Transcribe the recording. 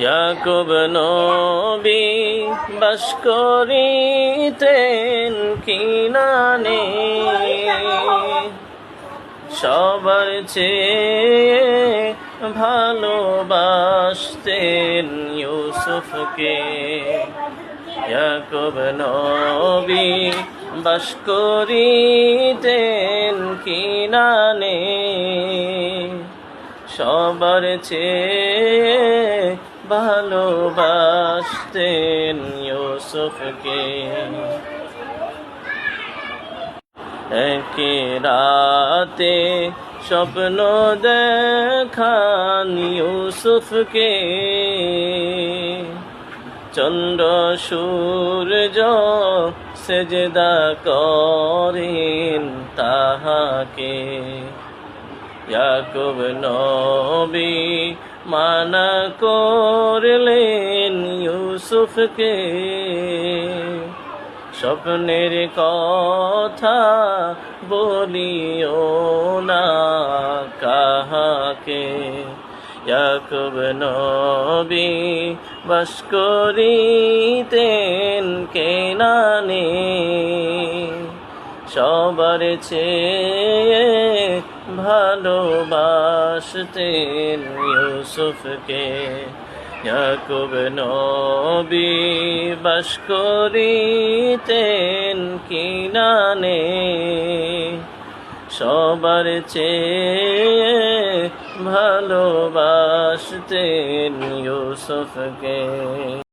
ইয়াকুব নবী বাস করিতেন কিনানে, সবার চেয়ে ভালোবাসতেন ইউসুফকে। ইয়াকুব নবী বাস করিতেন কিনানে, সবার চেয়ে ভালোবাসতেন ইউসুফকে। এক রাতে স্বপ্ন দেখান ইউসুফকে, চন্দ্র সূর্য সেজদা করেন তাহাকে। ইয়াকুব নবী মানা করলেন ইউসুফকে, স্বপ্নের কথা বলিও না কাহাকে। ইয়াকুব নবী বাস করিতেন কেনানে, সবার চেয়ে ভালোবাসতেন ইউসুফকে। ইয়াকুব নবী বাস করিতেন কিনানে, সবার চেয়ে ভালোবাসতেন ইউসুফকে।